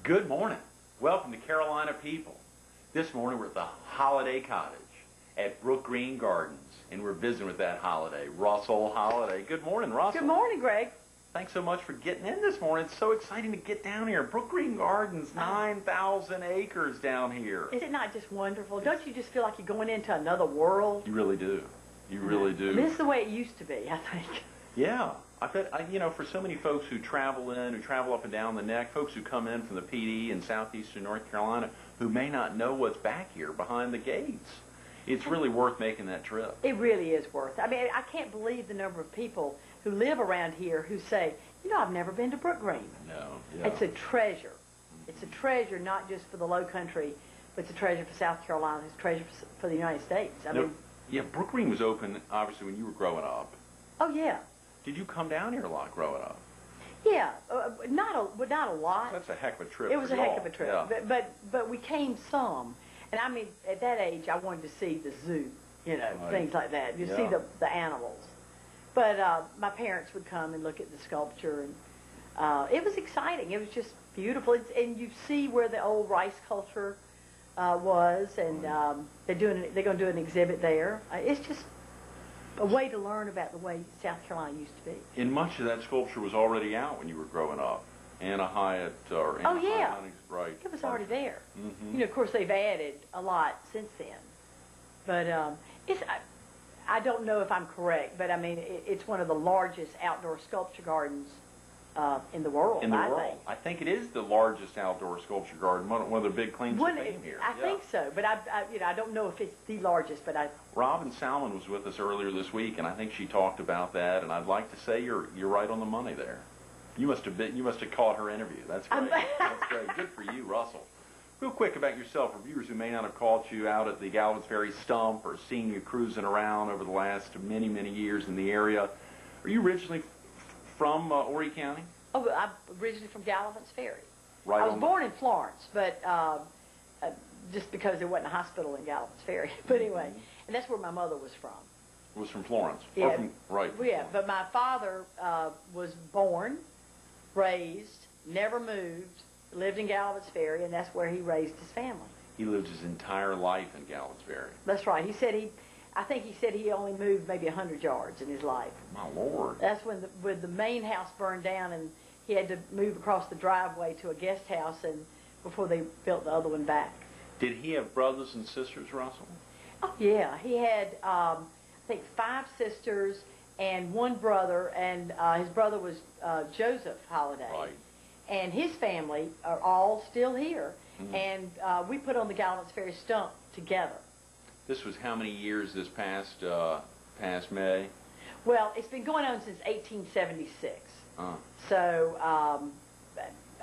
Good morning. Welcome to Carolina People. This morning we're at the Holliday Cottage at Brook Green Gardens, and we're visiting with that Holliday, Russell Holliday. Good morning, Russell. Good morning, Greg. Thanks so much for getting in this morning. It's so exciting to get down here. Brook Green Gardens, 9,000 acres down here. Is it not just wonderful? Don't you just feel like you're going into another world? You really do. You really do. This is the way it used to be, I think. Yeah. I bet, for so many folks who travel up and down the neck, folks who come in from the PD in southeastern North Carolina who may not know what's back here behind the gates, it's really worth making that trip. It really is worth it. I mean, I can't believe the number of people who live around here who say, I've never been to Brook Green. No. Yeah. It's a treasure. It's a treasure not just for the Low Country, but it's a treasure for South Carolina. It's a treasure for the United States. I mean, yeah, Brook Green was open, obviously, when you were growing up. Oh, yeah. Did you come down here a lot growing up? Yeah, not a lot. That's a heck of a trip. It was a heck of a trip, yeah. but we came some, and I mean at that age I wanted to see the zoo, Right. things like that. You see the animals, but my parents would come and look at the sculpture, and it was exciting. It was just beautiful, and you see where the old rice culture was, and they're going to do an exhibit there. It's just a way to learn about the way South Carolina used to be. And much of that sculpture was already out when you were growing up. Anna Hyatt or Anna Hyatt, right? It was already there. Mm-hmm. Of course, they've added a lot since then. But I don't know if I'm correct, but I mean, it's one of the largest outdoor sculpture gardens in the world. I think it is the largest outdoor sculpture garden. One of the big claims to fame here. I think so, but I don't know if it's the largest. But Robin Salmon was with us earlier this week, and I think she talked about that. And I'd like to say you're right on the money there. You must have caught her interview. That's great. That's great. Good for you, Russell. Real quick about yourself, for viewers who may not have caught you out at the Galvins Ferry stump or seen you cruising around over the last many years in the area. Are you originally from Horry County? Oh, I'm originally from Galvins Ferry. Right. I was born in Florence, but just because there wasn't a hospital in Galvins Ferry. But anyway, and that's where my mother was from. Was from Florence. Yeah. Right. Yeah, but my father was born, raised, never moved, lived in Galvins Ferry, and that's where he raised his family. He lived his entire life in Galvins Ferry. That's right. I think he said he only moved maybe 100 yards in his life. My Lord. That's when the main house burned down, and he had to move across the driveway to a guest house, and before they built the other one back. Did he have brothers and sisters, Russell? Oh yeah, he had I think 5 sisters and 1 brother, and his brother was Joseph Holliday. Right. And his family are all still here, and we put on the Galvins Ferry stump together. This was how many years this past May? Well, it's been going on since 1876. So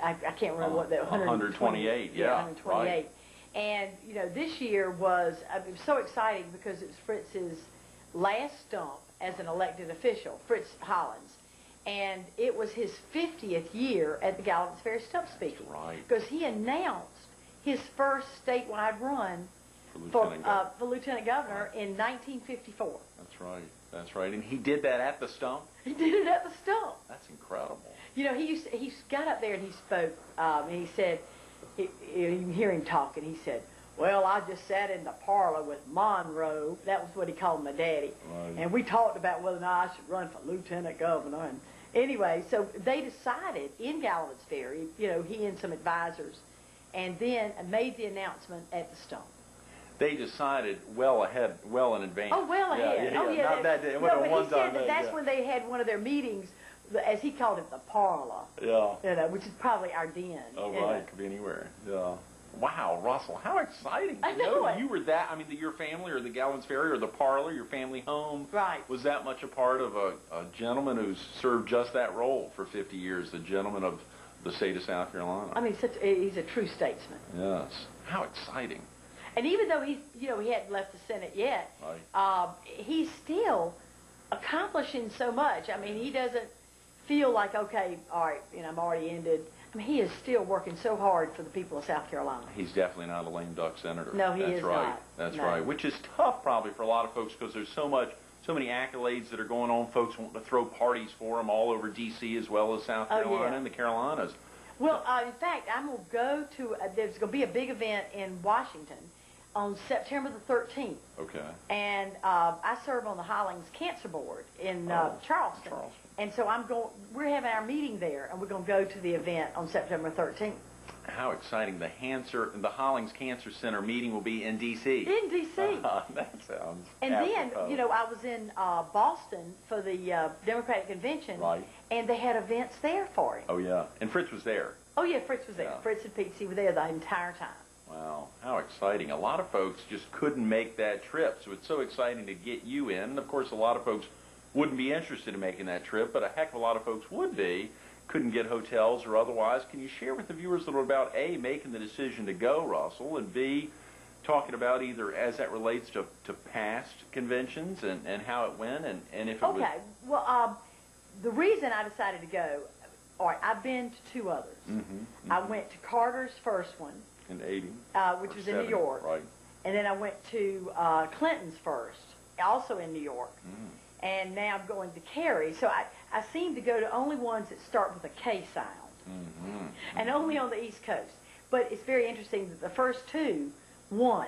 I can't remember what that 128. Yeah, 128. Right. And this year was so exciting because it was Fritz's last stump as an elected official, Fritz Hollins, and it was his 50th year at the Galvins Ferry stump speaking. That's right. Because he announced his first statewide run for Lieutenant Governor in 1954. That's right. That's right. And he did that at the stump? He did it at the stump. That's incredible. He got up there and he spoke, and he said, you can hear him talking, he said, well, I just sat in the parlor with Monroe, that was what he called my daddy, right. And we talked about whether or not I should run for Lieutenant Governor. And anyway, so they decided in Galvins Ferry, he and some advisors, and then made the announcement at the stump. They decided well in advance. Oh, well ahead. Yeah. Not that day. No, but he said that's when they had one of their meetings, as he called it, the parlor. Yeah. Which is probably our den. Oh, right. Could be anywhere. Yeah. Wow, Russell, how exciting. I know you were that, your family or the Galvins Ferry or the parlor, your family home, right, was that much a part of a gentleman who's served just that role for 50 years, the gentleman of the state of South Carolina. He's a true statesman. Yes. How exciting. And even though he hadn't left the Senate yet, right. He's still accomplishing so much. He doesn't feel like, okay, all right, I'm already ended. He is still working so hard for the people of South Carolina. He's definitely not a lame duck senator. No, he is right. not. That's right. Which is tough probably for a lot of folks because there's so many accolades that are going on. Folks want to throw parties for him all over D.C. as well as South Carolina and the Carolinas. Well, in fact, I'm going to go to, there's going to be a big event in Washington on September the 13th. Okay. And I serve on the Hollings Cancer Board in Charleston. And so we're having our meeting there, and we're going to go to the event on September 13th. How exciting. The Hollings Cancer Center meeting will be in D.C. In D.C. That sounds And apropos. then, I was in Boston for the Democratic Convention. Right. And they had events there for him. Oh, yeah. And Fritz was there. Oh, yeah, Fritz was there. Yeah. Fritz and Pete were there the entire time. Wow, how exciting. A lot of folks just couldn't make that trip, so it's so exciting to get you in. And, of course, a lot of folks wouldn't be interested in making that trip, but a heck of a lot of folks would be. Couldn't get hotels or otherwise. Can you share with the viewers a little about, A, making the decision to go, Russell, and B, talking about either as that relates to past conventions and how it went and if it was... Okay, well, the reason I decided to go, all right, I've been to two others. I went to Carter's first one. In 80. Which was in New York. Right. And then I went to Clinton's first, also in New York. And now I'm going to Kerry. So I seem to go to only ones that start with a K sound. And only on the East Coast. But it's very interesting that the first two won.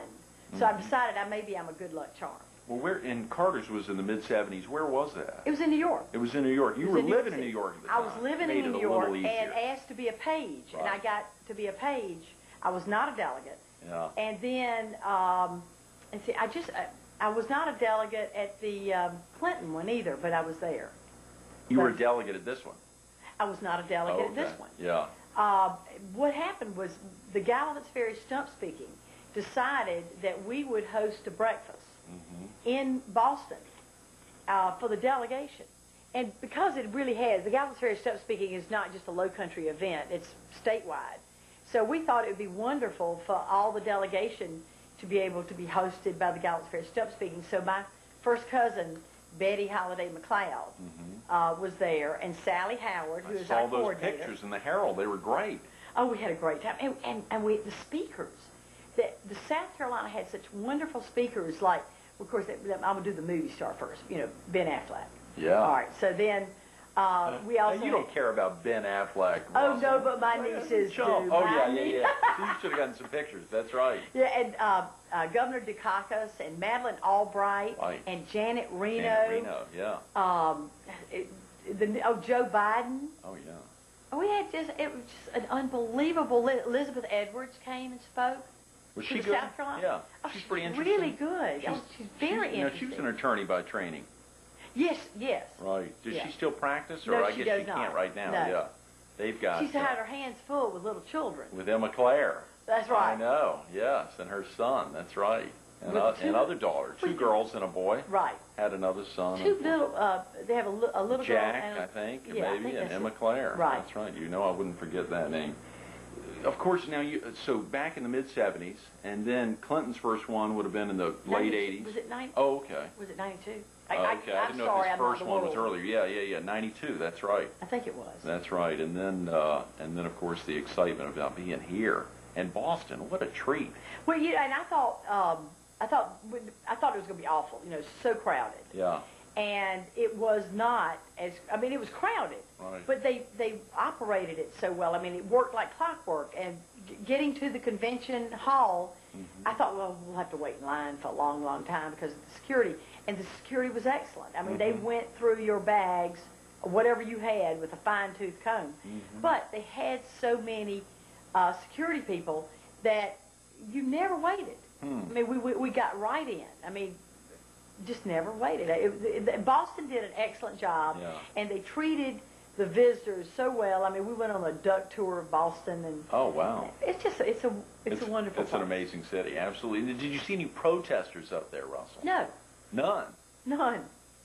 So I've decided maybe I'm a good luck charm. Well, Carter's was in the mid-'70s. Where was that? It was in New York. It was in New York. You were living in New York at the time. I was living in New York and asked to be a page. Right. And I got to be a page. I was not a delegate. Yeah. And then, I was not a delegate at the Clinton one either, but I was there. You were a delegate at this one? I was not a delegate at this one. Yeah. What happened was the Gallivants Ferry Stump Speaking decided that we would host a breakfast in Boston for the delegation. And because it really has, the Gallivants Ferry Stump Speaking is not just a low country event, it's statewide. So we thought it would be wonderful for all the delegation to be able to be hosted by the Gallivants Ferry Stump Speaking. So my first cousin, Betty Holliday McLeod, was there, and Sally Howard, who is our coordinator. I saw those pictures in the Herald. They were great. Oh, we had a great time. And the speakers, the South Carolina had such wonderful speakers, like, of course, I'm going to do the movie star first, Ben Affleck. Yeah. All right, so then we also... You don't care about Ben Affleck, Oh, Russell. no, but my nieces do. Oh, yeah. So you should have gotten some pictures. That's right. Yeah, and Governor Dukakis and Madeleine Albright and Janet Reno. Janet Reno, yeah. Joe Biden. Oh, yeah. We had it was just an unbelievable... Elizabeth Edwards came and spoke. Was she to good? South Carolina. Yeah. Oh, she's pretty interesting. Really good. She's very interesting. She was an attorney by training. Yes. Right. Does she still practice? Or No, I guess she can't right now. No. Yeah. They've got... She's had her hands full with little children. With Emma Claire. That's right. I know, yes. And her son. That's right. And other daughters. Two girls and a boy. Right. Had another son. Two little... they have a little Jack, girl and I think, yeah, maybe, I think and Emma Claire. Right. That's right. I wouldn't forget that name. Of course, now so back in the mid-'70s, and then Clinton's first one would have been in the late 80s. Was it 90? Oh, okay. Was it 92? Okay, I'm I didn't know sorry, if his first I'm one not was the world. earlier. Yeah, 92. That's right. I think it was. That's right. And then of course the excitement about being here and Boston. What a treat. Well, and I thought it was going to be awful. So crowded. Yeah. And it was not as, it was crowded, Right. but they operated it so well. It worked like clockwork. And getting to the convention hall, I thought, well, we'll have to wait in line for a long, long time because of the security. And the security was excellent. They went through your bags, whatever you had, with a fine-tooth comb. But they had so many security people that you never waited. We got right in. Just never waited. Boston did an excellent job, and they treated the visitors so well. We went on a duck tour of Boston, and oh wow, it's a wonderful. It's an amazing city, absolutely. Did you see any protesters up there, Russell? No, none.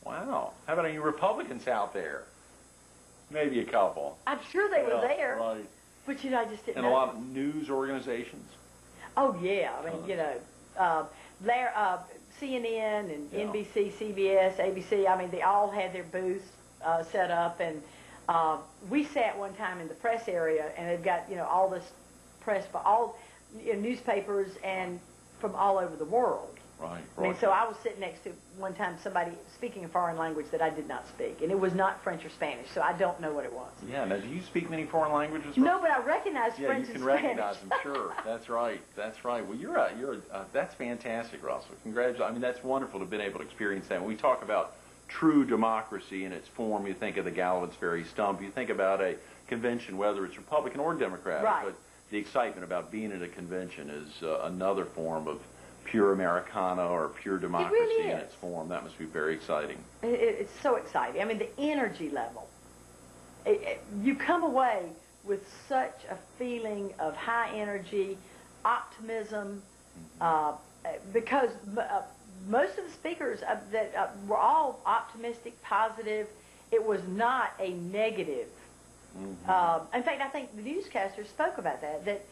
Wow. How about any Republicans out there? Maybe a couple. I'm sure they were there, right. But I just didn't. And know. a lot of news organizations. Oh yeah, CNN and NBC, CBS, ABC, they all had their booths set up, and we sat one time in the press area, and they've got, all this press, all newspapers and from all over the world. Right. I mean, so I was sitting next to, one time, somebody speaking a foreign language that I did not speak, and it was not French or Spanish, so I don't know what it was. Yeah, now do you speak many foreign languages? No, but I recognize French and Spanish. Yeah, you can recognize them, sure. That's right, that's right. Well, that's fantastic, Russell. Congratulations. I mean, that's wonderful to have been able to experience that. When we talk about true democracy in its form, you think of the Gallivan's Ferry stump, you think about a convention, whether it's Republican or Democratic, right. But the excitement about being at a convention is another form of pure Americana or pure democracy really in its form. That must be very exciting. It's so exciting. I mean, the energy level. You come away with such a feeling of high energy, optimism, because most of the speakers that were all optimistic, positive. It was not a negative. In fact, I think the newscasters spoke about that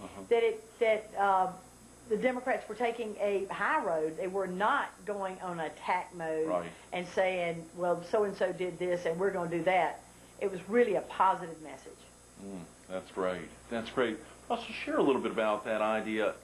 the Democrats were taking a high road. They were not going on attack mode and saying, well, so-and-so did this and we're going to do that. It was really a positive message. That's great. That's great. Also, share a little bit about that idea.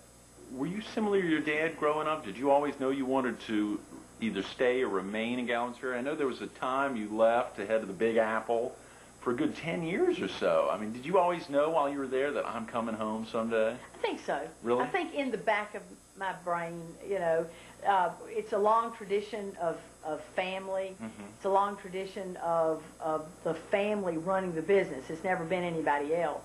Were you similar to your dad growing up? Did you always know you wanted to either stay or remain in Gallivan's Ferry? I know there was a time you left to head to the Big Apple for a good 10 years or so. I mean, did you always know while you were there that I'm coming home someday? I think so. Really? I think in the back of my brain, it's a long tradition of family. It's a long tradition of the family running the business. It's never been anybody else.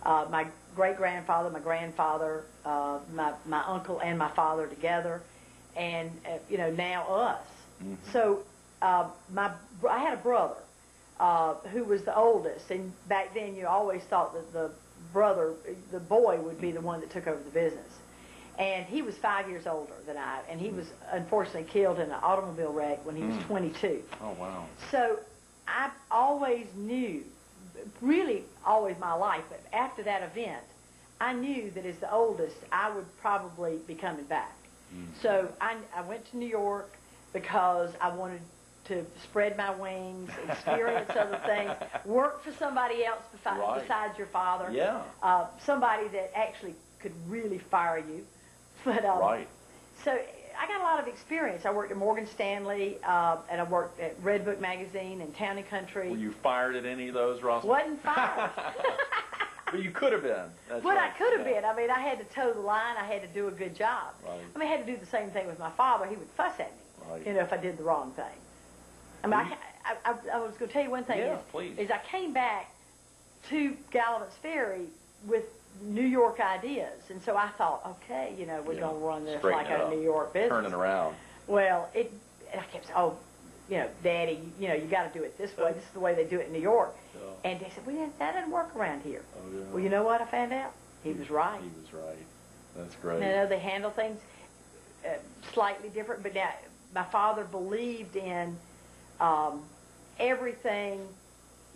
My great-grandfather, my grandfather, my uncle and my father together, and, now us. So I had a brother who was the oldest, and back then you always thought that the boy would be the one that took over the business. And he was 5 years older than I, and he was unfortunately killed in an automobile wreck when he was 22. Oh, wow. So I always knew, really always my life, but after that event, I knew that as the oldest, I would probably be coming back. So I went to New York because I wanted to spread my wings, experience other things, work for somebody else besides your father. Yeah. Somebody that actually could really fire you. But, So I got a lot of experience. I worked at Morgan Stanley, and I worked at Red Book Magazine and Town and Country. Were you fired at any of those, Russell? Wasn't fired. But you could have been. That's but right. I could have been. I mean, I had to toe the line. I had to do a good job. Right. I mean, I had to do the same thing with my father. He would fuss at me, if I did the wrong thing. I mean, I was going to tell you one thing. Is I came back to Gallivan's Ferry with New York ideas, and so I thought, okay, we're going to run this like a New York business. Turning around. Well, I kept saying, Daddy, you got to do it this way. This is the way they do it in New York. Yeah. And they said, well, that doesn't work around here. Oh, yeah. Well, you know what I found out? He was right. He was right. That's great. They handle things slightly different, but now my father believed in everything.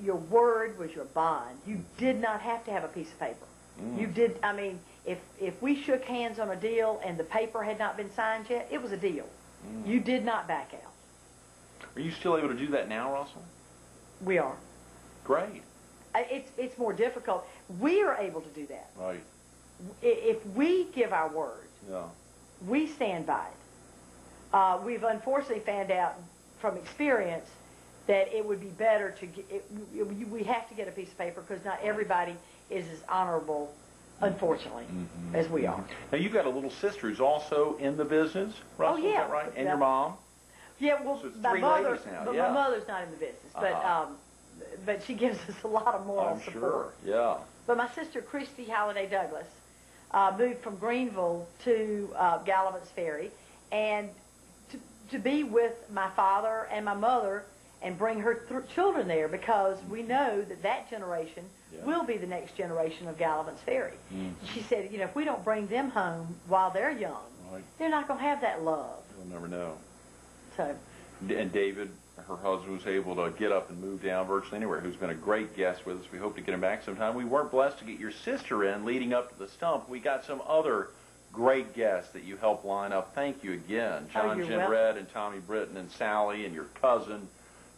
Your word was your bond. You did not have to have a piece of paper. You did. I mean, if we shook hands on a deal and the paper had not been signed yet, it was a deal. You did not back out. Are you still able to do that now, Russell? We are. Great. It's more difficult. We are able to do that. Right. If we give our word, we stand by it. We've unfortunately found out from experience that it would be better to we have to get a piece of paper because not everybody is as honorable, unfortunately, as we are. Now, you've got a little sister who's also in the business, Russell, is that right? And your mom? Yeah, well, so it's my mother, now. my mother's not in the business, but she gives us a lot of moral support. Sure, yeah. But my sister, Christy Holliday Douglas, moved from Greenville to Gallivan's Ferry, and to be with my father and my mother and bring her children there, because we know that generation will be the next generation of Gallivan's Ferry. She said, if we don't bring them home while they're young, they're not going to have that love. You'll never know. So. And David, her husband, was able to get up and move down virtually anywhere, who's been a great guest with us. We hope to get him back sometime. We weren't blessed to get your sister in leading up to the stump. We got some other great guests that you helped line up. Thank you again. John Jenred and Tommy Britton and Sally and your cousin,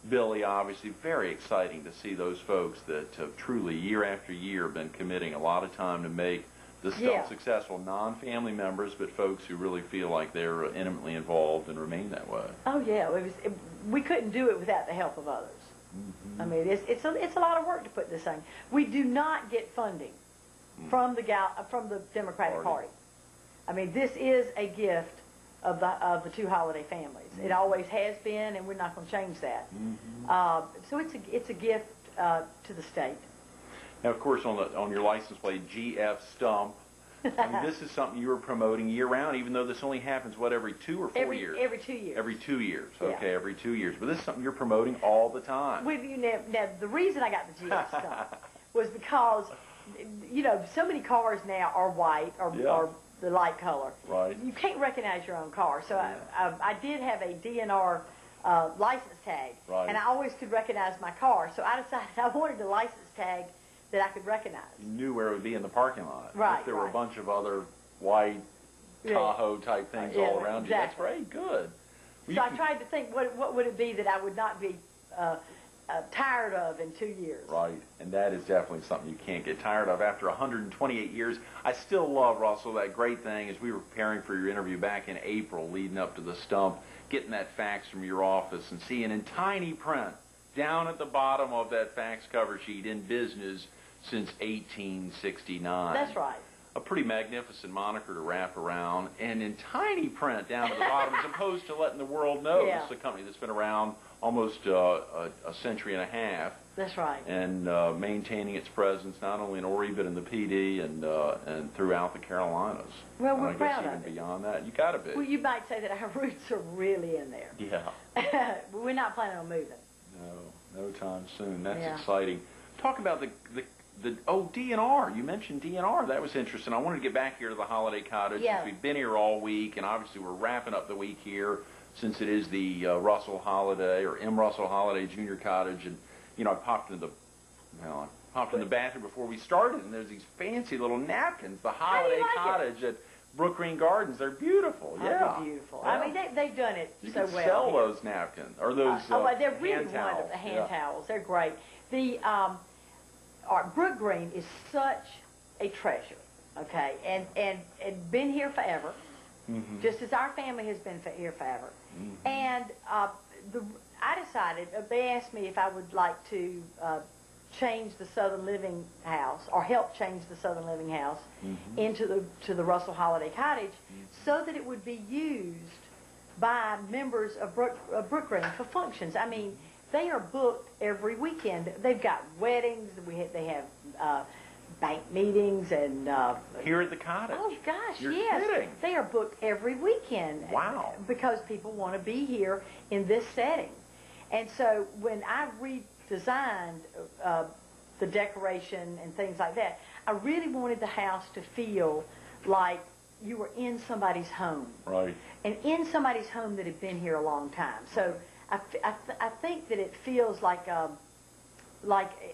Billy, obviously. Very exciting to see those folks that have truly, year after year, been committing a lot of time to make the still successful non-family members, but folks who really feel like they're intimately involved and remain that way. Oh yeah, we couldn't do it without the help of others. Mm-hmm. I mean, it's a lot of work to put this thing. We do not get funding from the Democratic Party. I mean, this is a gift of the two Holliday families. Mm-hmm. It always has been, and we're not going to change that. Mm-hmm. So it's a gift to the state. Now, of course, on your license plate, GF Stump. I mean, this is something you were promoting year-round, even though this only happens, what, every 2 or 4 years? Every 2 years. Every 2 years, okay, every 2 years. But this is something you're promoting all the time. Now, the reason I got the GF Stump was because, you know, so many cars now are white or the light color. Right. You can't recognize your own car. So I did have a DNR license tag, and I always could recognize my car. So I decided I wanted a license tag that I could recognize. You knew where it would be in the parking lot. Right. If there were a bunch of other white Tahoe type things all around you. That's great. Good. Well, so I tried to think, what would it be that I would not be tired of in 2 years? Right. And that is definitely something you can't get tired of. After 128 years, I still love, Russell, that great thing as we were preparing for your interview back in April leading up to the stump, getting that fax from your office and seeing in tiny print down at the bottom of that fax cover sheet, in business since 1869. That's right. A pretty magnificent moniker to wrap around, and in tiny print down at the bottom, as opposed to letting the world know this is a company that's been around almost a century and a half. That's right. And maintaining its presence not only in Horry but in the PD and throughout the Carolinas. Well, we're proud of it. Even beyond that, you got to be. Well, you might say that our roots are really in there. Yeah. We're not planning on moving. No time soon. That's exciting. Talk about the DNR. You mentioned DNR. That was interesting. I wanted to get back here to the Holiday Cottage since we've been here all week, and obviously we're wrapping up the week here since it is the Russell Holliday or M. Russell Holliday Junior Cottage. And you know, I popped in the bathroom before we started, and there's these fancy little napkins. The Holiday Cottage at Brook Green Gardens. They're beautiful. They're beautiful. Yeah. I mean, they've done it you so well. You can sell those napkins or those they're really hand towels. Wonderful. Hand towels. They're great. The Brook Green is such a treasure. Okay, and been here forever, just as our family has been here forever. And I decided, they asked me if I would like to change the Southern Living House, or help change the Southern Living House into the Russell Holiday Cottage, so that it would be used by members of Brook Green for functions. I mean, they are booked every weekend. They've got weddings. They have bank meetings and here at the cottage. Oh gosh, You're yes, kidding. They are booked every weekend. Wow! Because people want to be here in this setting, and so when I redesigned the decoration and things like that, I really wanted the house to feel like you were in somebody's home, right? And in somebody's home that had been here a long time. So I think that it feels like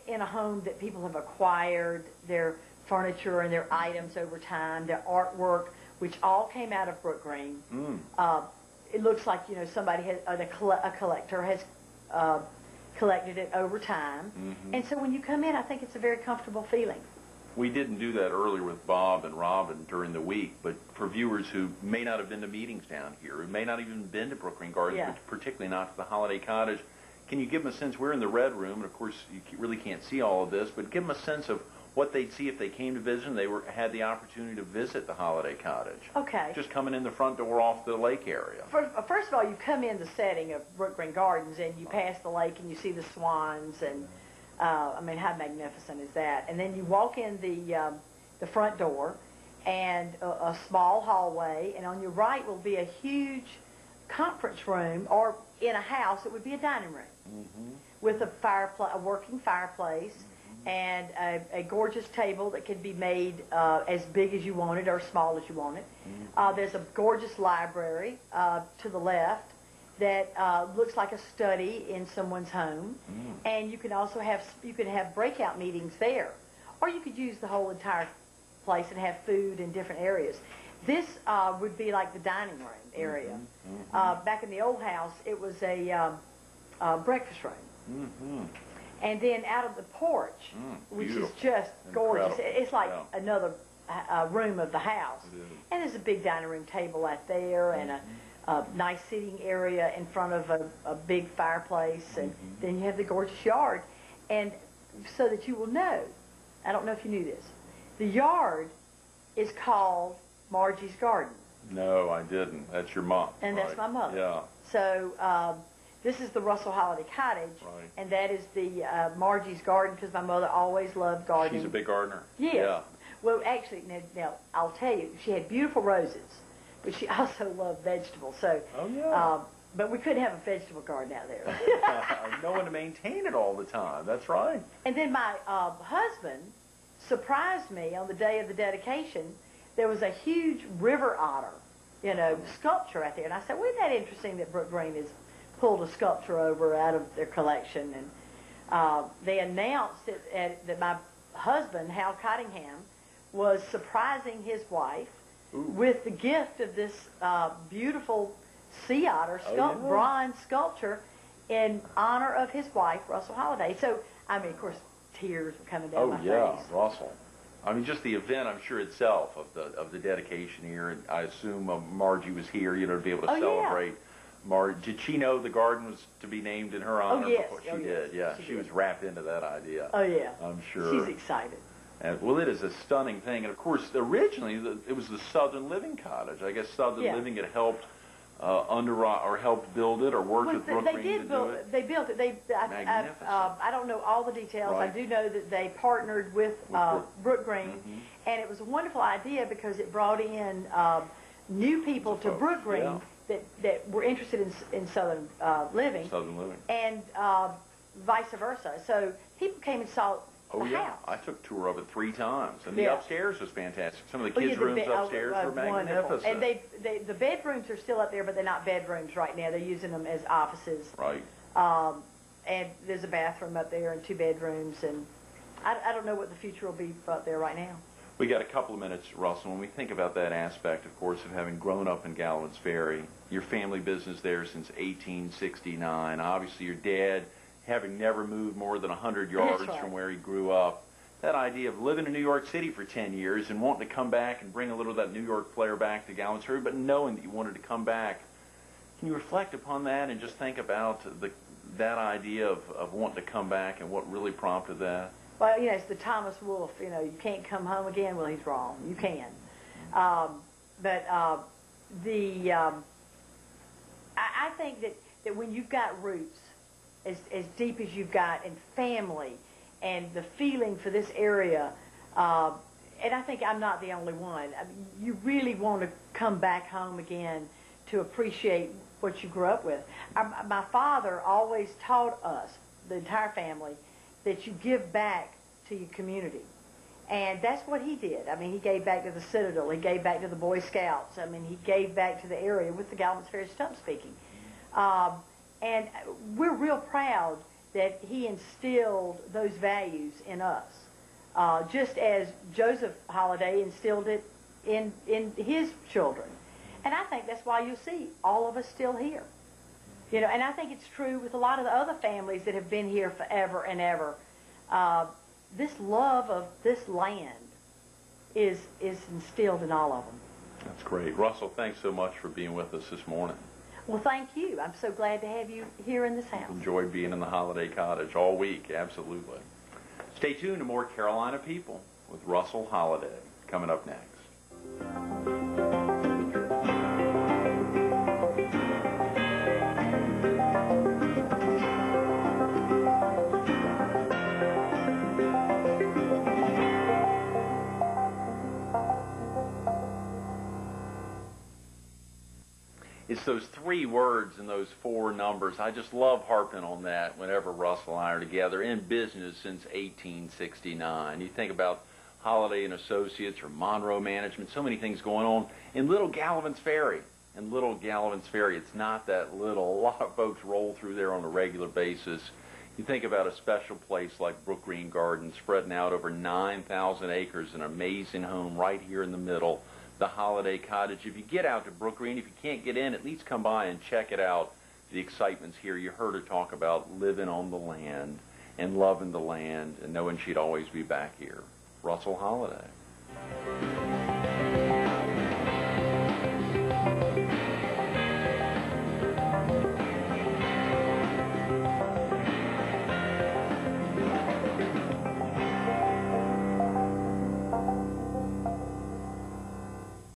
in a home that people have acquired their furniture and their items over time, their artwork, which all came out of Brook Green. It looks like, you know, somebody has, a collector has collected it over time. And so when you come in, I think it's a very comfortable feeling. We didn't do that earlier with Bob and Robin during the week, but for viewers who may not have been to meetings down here, who may not even been to Brook Green Gardens, but particularly not to the Holiday Cottage, can you give them a sense? We're in the Red Room, and of course you really can't see all of this, but give them a sense of what they'd see if they came to visit and they had the opportunity to visit the Holiday Cottage. Okay. Just coming in the front door off the lake area. First of all, you come in the setting of Brook Green Gardens, and you pass the lake, and you see the swans, and I mean, how magnificent is that? And then you walk in the front door, and a small hallway, and on your right will be a huge conference room, or in a house it would be a dining room with a working fireplace, and a gorgeous table that can be made as big as you want it or as small as you want it. There's a gorgeous library to the left that looks like a study in someone's home, and you can also have breakout meetings there, or you could use the whole entire place and have food in different areas. This would be like the dining room area. Back in the old house, it was a breakfast room. And then out of the porch, which is just gorgeous. It's like another room of the house. And there's a big dining room table out there and a nice sitting area in front of a big fireplace. And then you have the gorgeous yard. And so that you will know, I don't know if you knew this, the yard is called Margie's Garden. No, I didn't. That's your mom. And right? That's my mother. Yeah. So this is the Russell Holliday Cottage, right. And that is the Margie's Garden because my mother always loved gardening. She's a big gardener. Yes. Yeah. Well, actually, now I'll tell you, she had beautiful roses, but she also loved vegetables. So, oh yeah. But we couldn't have a vegetable garden out there. No one to maintain it all the time. That's right. And then my husband surprised me on the day of the dedication. There was a huge river otter, sculpture out there. And I said, well, isn't that interesting that Brook Green has pulled a sculpture over out of their collection? And they announced that my husband, Hal Cottingham, was surprising his wife with the gift of this beautiful sea otter bronze sculpture in honor of his wife, Russell Holliday. So, I mean, of course, tears were coming down my face. Oh, yeah, Russell. I mean, just the event, I'm sure, itself of the dedication here, and I assume Margie was here, to be able to celebrate. Yeah. Did she know the garden was to be named in her honor? Oh, yes. Before? She did, yeah. She was wrapped into that idea. Oh, yeah. I'm sure. She's excited. And, well, it is a stunning thing. And, of course, originally, it was the Southern Living Cottage. I guess Southern Living had helped helped build it or worked with Brook Green to do it. They built it. Magnificent. I don't know all the details. Right. I do know that they partnered with Brook Green, and it was a wonderful idea because it brought in new people to Brook Green that were interested in Southern Living. Southern Living. And vice versa. So people came and saw the house. I took a tour of it 3 times, and the upstairs was fantastic. Some of the kids' rooms upstairs were magnificent. And the bedrooms are still up there, but they're not bedrooms right now. They're using them as offices. Right. And there's a bathroom up there and 2 bedrooms, and I don't know what the future will be up there right now. We got a couple of minutes, Russell. When we think about that aspect, of course, of having grown up in Galvin's Ferry, your family business there since 1869. Obviously, your dad having never moved more than 100 yards from where he grew up. That idea of living in New York City for 10 years and wanting to come back and bring a little of that New York flair back to Galvin's Ferry, but knowing that you wanted to come back. Can you reflect upon that and just think about that idea of wanting to come back and what really prompted that? Well, it's the Thomas Wolfe, you can't come home again. Well, he's wrong. You can. I think that when you've got roots as deep as you've got in family and the feeling for this area, and I think I'm not the only one, I mean, you really want to come back home again to appreciate what you grew up with. My father always taught us, the entire family, that you give back to your community. And that's what he did. I mean, he gave back to the Citadel. He gave back to the Boy Scouts. I mean, he gave back to the area with the Galvin's Ferry Stump Speaking. And we're real proud that he instilled those values in us, just as Joseph Holliday instilled it in his children. And I think that's why you'll see all of us still here. And I think it's true with a lot of the other families that have been here forever and ever. This love of this land is instilled in all of them. That's great. Russell, thanks so much for being with us this morning. Well, thank you. I'm so glad to have you here in this house. Enjoyed being in the Holliday Cottage all week, absolutely. Stay tuned to more Carolina People with Russell Holliday coming up next. It's those 3 words and those 4 numbers. I just love harping on that whenever Russell and I are together in business since 1869. You think about Holliday and Associates or Monroe Management, so many things going on in Little Galvin's Ferry. In Little Galvin's Ferry, it's not that little. A lot of folks roll through there on a regular basis. You think about a special place like Brook Green Gardens, spreading out over 9,000 acres, an amazing home right here in the middle. The Holliday Cottage. If you get out to Brook Green, if you can't get in, at least come by and check it out. The excitement's here. You heard her talk about living on the land and loving the land and knowing she'd always be back here. Russell Holliday.